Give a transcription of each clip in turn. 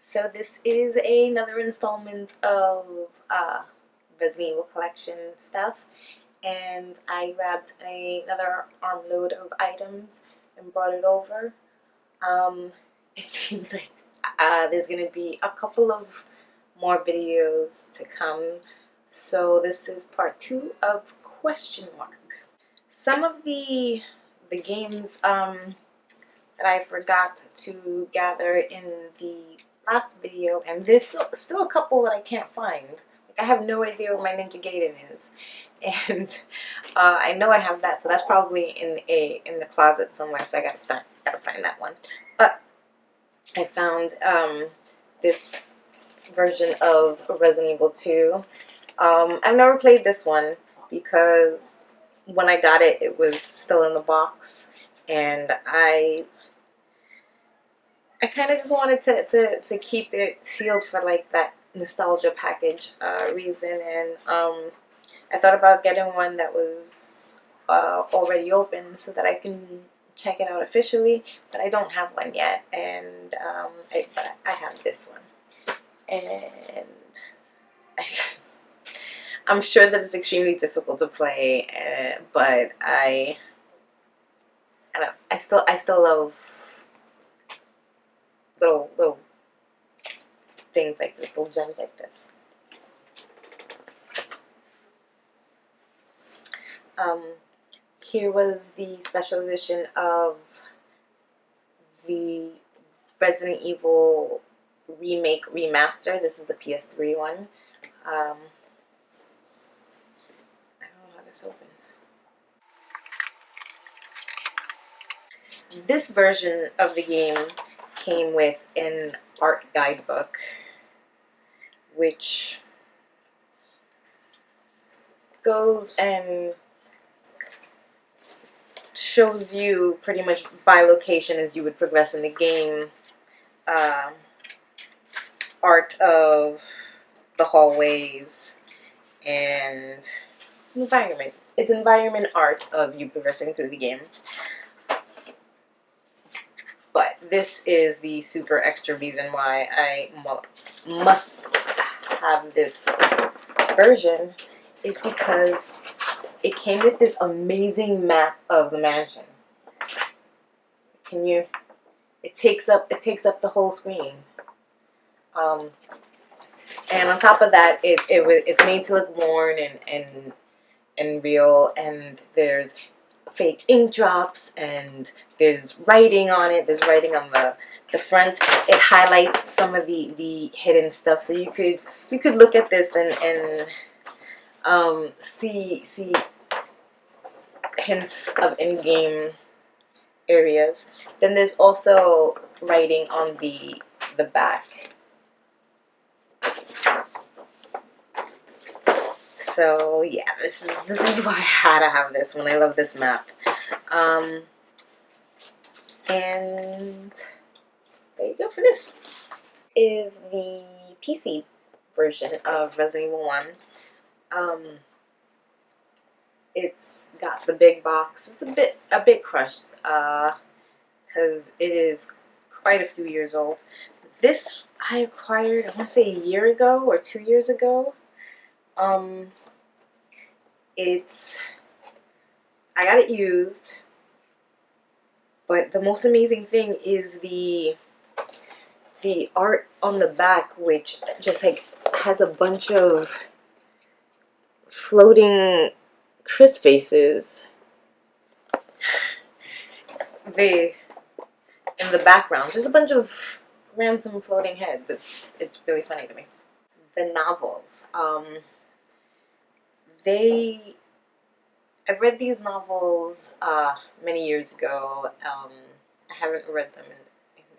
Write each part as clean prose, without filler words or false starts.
So this is another installment of Resident Evil collection stuff, and I grabbed another armload of items and brought it over. It seems like there's gonna be a couple of more videos to come, so this is part 2 of question mark. Some of the games that I forgot to gather in the last video, and there's still a couple that I can't find. Like, I have no idea where my Ninja Gaiden is, and I know I have that, so that's probably in the closet somewhere. So I gotta find that one. But I found this version of Resident Evil 2. I've never played this one because when I got it, it was still in the box, and I kind of just wanted to keep it sealed for like that nostalgia package reason, and I thought about getting one that was already open so that I can check it out officially, but I don't have one yet, and but I have this one, and I'm sure that it's extremely difficult to play, but I don't, I still love little things like this, little gems like this. Here was the special edition of the Resident Evil Remake Remaster. This is the PS3 one. I don't know how this opens. This version of the game came with an art guidebook, which goes and shows you pretty much by location as you would progress in the game, art of the hallways and environment. It's environment art of you progressing through the game. But this is the super extra reason why I must have this version, is because it came with this amazing map of the mansion. It takes up the whole screen. And on top of that, it's made to look worn and real, and there's fake ink drops, and there's writing on it. There's writing on the front. It highlights some of the hidden stuff, so you could look at this and see hints of in-game areas. Then there's also writing on the back. So yeah, this is why I had to have this one. I love this map. And there you go for this. Is the PC version of Resident Evil 1. It's got the big box. It's a bit crushed because it is quite a few years old. This I acquired, I want to say a year ago or 2 years ago. I got it used, but the most amazing thing is the art on the back, which just like has a bunch of floating Chris faces in the background, just a bunch of random floating heads. It's really funny to me. The novels, I've read these novels many years ago. I haven't read them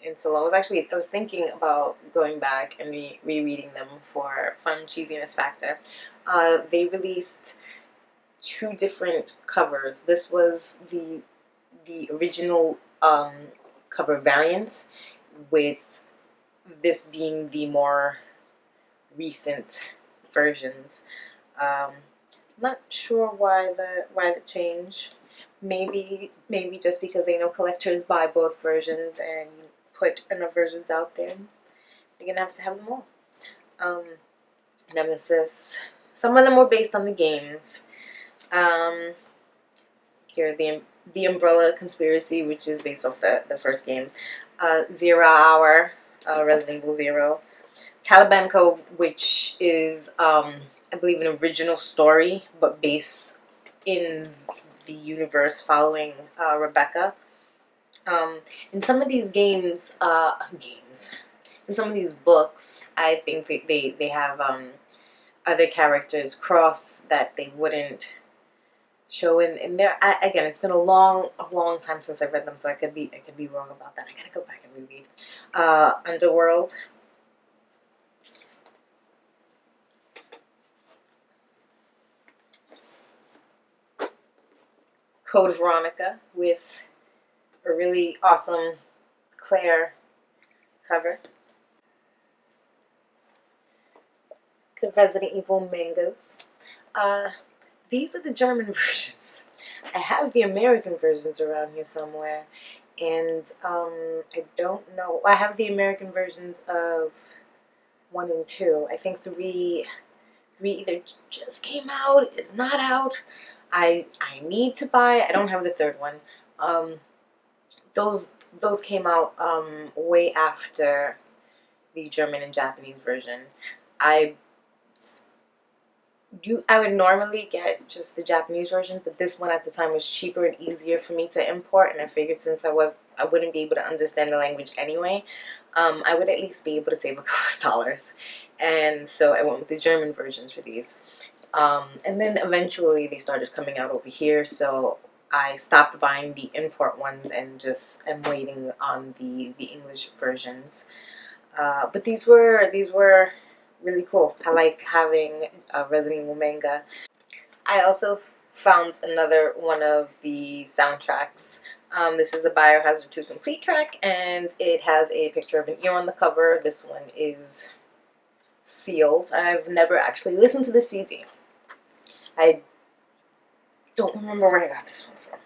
in so long. I was thinking about going back and rereading them for fun cheesiness factor. They released 2 different covers. This was the original cover variant, with this being the more recent versions. Not sure why the change. Maybe just because they know collectors buy both versions and put enough versions out there. you're gonna have to have them all. Nemesis. Some of them were based on the games. Here, the Umbrella Conspiracy, which is based off the first game. 0 Hour, Resident Evil 0. Caliban Cove, which is, I believe, an original story, but based in the universe following Rebecca. In some of these games, in some of these books, I think they have other characters crossed that they wouldn't show in there. Again, it's been a long time since I read them, so I could be wrong about that. I gotta go back and reread. Underworld. Code Veronica with a really awesome Claire cover. The Resident Evil mangas. These are the German versions. I have the American versions around here somewhere, and I don't know. I have the American versions of 1 and 2. I think 3 either just came out, is not out. I need to buy. I don't have the 3rd one. Those came out way after the German and Japanese version. I would normally get just the Japanese version, but this one at the time was cheaper and easier for me to import, and I figured since I wouldn't be able to understand the language anyway, I would at least be able to save a couple of dollars, and so I went with the German versions for these. And then eventually they started coming out over here, so I stopped buying the import ones and just am waiting on the English versions. But these were really cool. I like having a Resident Evil manga. I also found another one of the soundtracks. This is the Biohazard 2 complete track, and it has a picture of an ear on the cover. This one is sealed. I've never actually listened to the CD. I don't remember where I got this one from.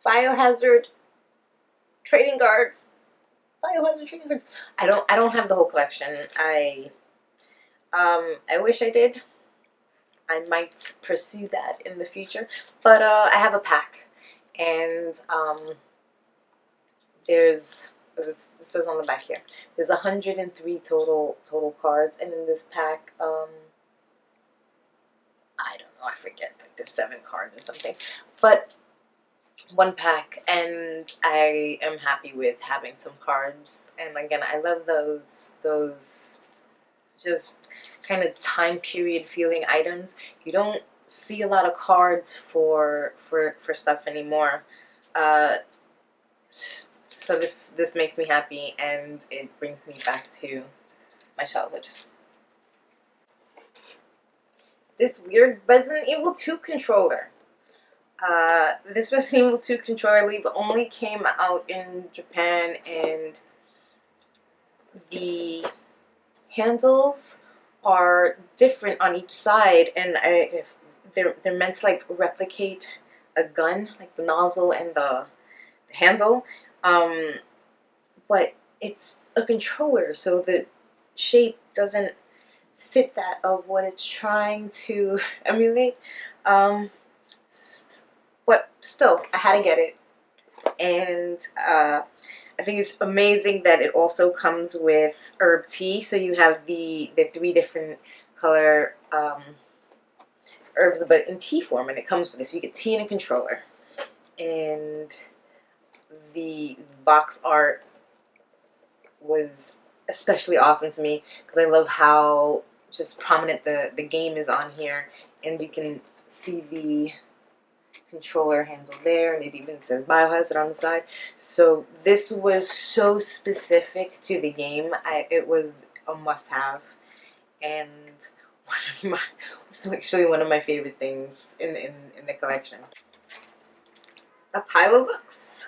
Biohazard trading cards. Biohazard trading cards. I don't have the whole collection. I wish I did. I might pursue that in the future. But I have a pack, and there's, this says on the back here, there's 103 total cards, and in this pack, I don't know, I forget, like there's 7 cards or something, but one pack, and I am happy with having some cards. And again, I love those just kind of time period feeling items. You don't see a lot of cards for stuff anymore. So this makes me happy, and it brings me back to my childhood. This weird Resident Evil 2 controller. This Resident Evil 2 controller, I believe, only came out in Japan, and the handles are different on each side, and they're meant to like replicate a gun, like the nozzle and the handle, but it's a controller, so the shape doesn't fit that of what it's trying to emulate. But still, I had to get it, and I think it's amazing that it also comes with herb tea. So you have the 3 different color herbs, but in tea form, and it comes with this. So you get tea in a controller, and the box art was especially awesome to me because I love how just prominent the game is on here, and you can see the controller handle there, and it even says Biohazard on the side. So this was so specific to the game. It was a must-have, and it's actually one of my favorite things in the collection. A pile of books.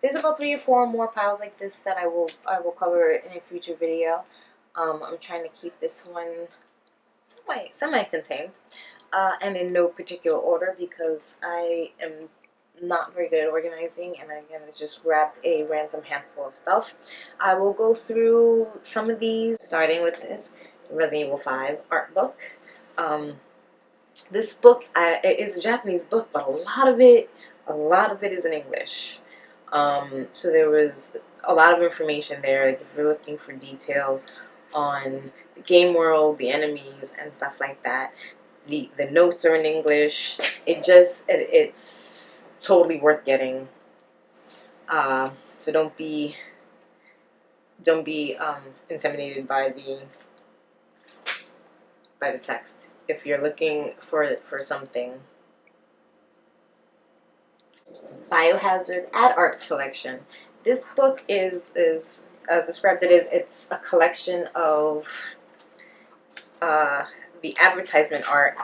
There's about 3 or 4 more piles like this that I will cover in a future video. I'm trying to keep this one semi-contained, and in no particular order because I am not very good at organizing, and again, I just grabbed a random handful of stuff. I will go through some of these, starting with this Resident Evil 5 art book. This book it is a Japanese book, but a lot of it is in English. So there was a lot of information there. Like if you're looking for details on the game world, the enemies, and stuff like that, the notes are in English. It's totally worth getting. So don't be intimidated by the text if you're looking for something. Biohazard Ad Arts Collection. This book is as described. It's a collection of the advertisement art.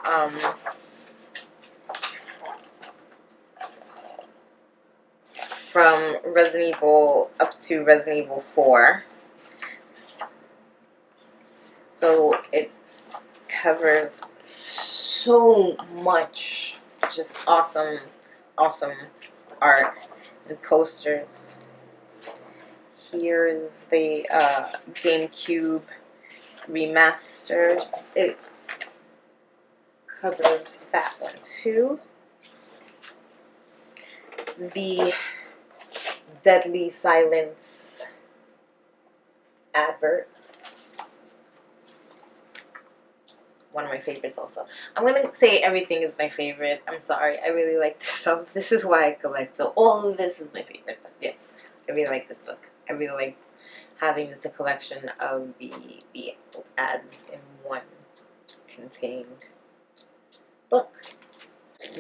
From Resident Evil up to Resident Evil 4. So it covers so much just awesome art and posters. Here's the GameCube remastered. It covers that one too. The Deadly Silence advert. One of my favorites also. I'm going to say everything is my favorite. I'm sorry. I really like this stuff. This is why I collect. So all of this is my favorite. But yes, I really like this book. I really like having just a collection of the ads in one contained book.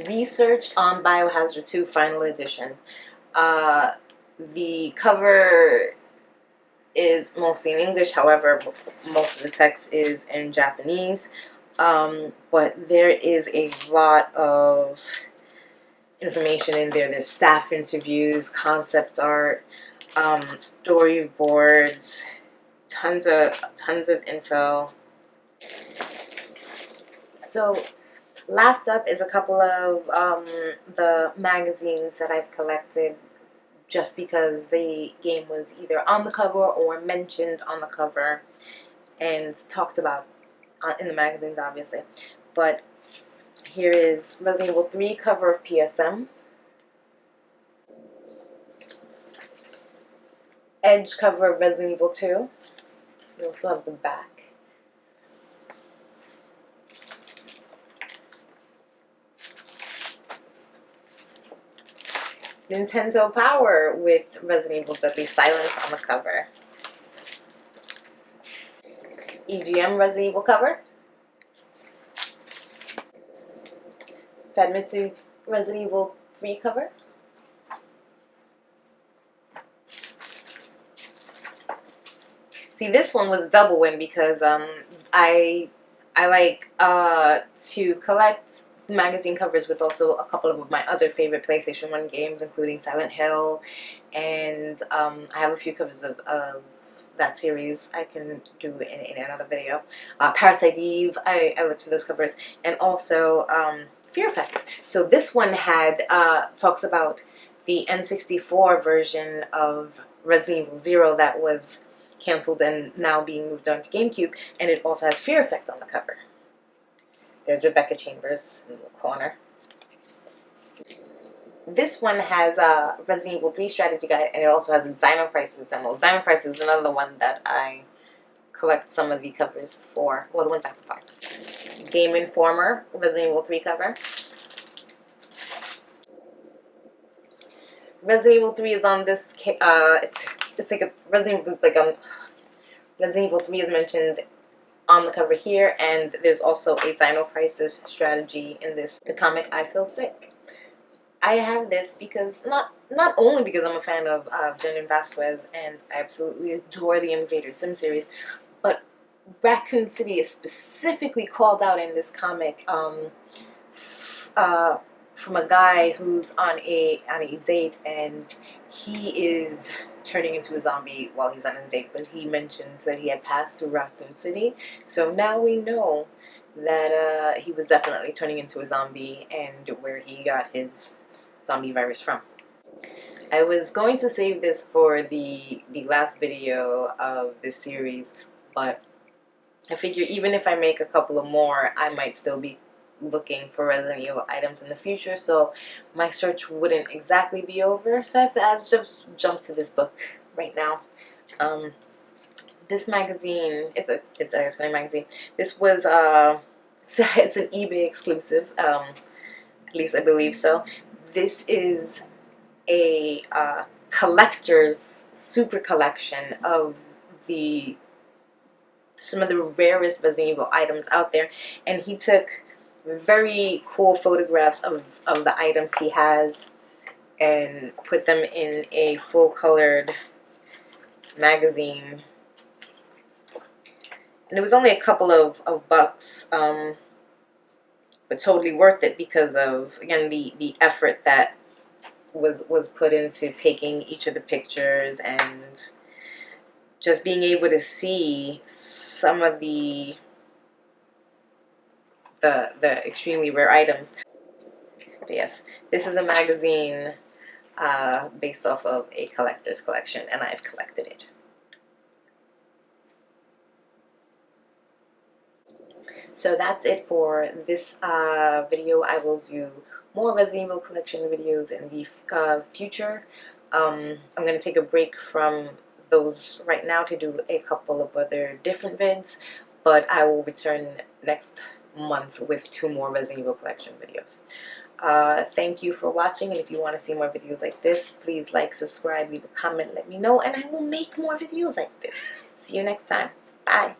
Research on Biohazard 2 Final Edition. The cover is mostly in English, however, most of the text is in Japanese. But there is a lot of information in there. There's staff interviews, concept art, storyboards, tons of info. So last up is a couple of the magazines that I've collected just because the game was either on the cover or mentioned on the cover and talked about in the magazines, obviously. But here is Resident Evil 3 cover of PSM, Edge cover of Resident Evil 2. You also have the back. Nintendo Power with Resident Evil Deadly Silence on the cover. EGM Resident Evil cover. Famitsu Resident Evil 3 cover. See, this one was a double win because I like to collect magazine covers with also a couple of my other favorite PlayStation 1 games, including Silent Hill, and I have a few covers of that series I can do in another video. Parasite Eve, I looked for those covers, and also Fear Effect. So this one had talks about the N64 version of Resident Evil 0 that was canceled and now being moved on to GameCube, and it also has Fear Effect on the cover. There's Rebecca Chambers in the corner. This one has a Resident Evil 3 strategy guide, and it also has a Diamond Prices demo. Diamond Prices is another one that I collect some of the covers for. Well, the ones I can find. Game Informer, Resident Evil 3 cover. Resident Evil 3 is on this. It's like a Resident Evil Resident Evil 3 is mentioned on the cover here, and there's also a Dino Crisis strategy in this. The comic I Feel Sick. I have this because not only because I'm a fan of Jen Vasquez and I absolutely adore the Invader Sim series, but Raccoon City is specifically called out in this comic from a guy who's on a date, and he is turning into a zombie while he's on his date, but he mentions that he had passed through Raccoon City, so now we know that he was definitely turning into a zombie and where he got his zombie virus from. I was going to save this for the last video of this series, but I figure even if I make a couple of more, I might still be looking for Resident Evil items in the future, so my search wouldn't exactly be over. So I've just jumped to this book right now. This magazine, it's a X-Men magazine. This was it's an eBay exclusive, at least I believe so. This is a collector's super collection of some of the rarest Resident Evil items out there, and he took very cool photographs of the items he has and put them in a full colored magazine. And it was only a couple of bucks, but totally worth it because of, again, the effort that was put into taking each of the pictures and just being able to see some of the extremely rare items. But yes, this is a magazine based off of a collector's collection, and I've collected it. So that's it for this video. I will do more Resident Evil collection videos in the future. I'm going to take a break from those right now to do a couple of other different vids, but I will return next month with 2 more Resident Evil collection videos. Thank you for watching, and if you want to see more videos like this, please like, subscribe, leave a comment, let me know, and I will make more videos like this. See you next time. Bye.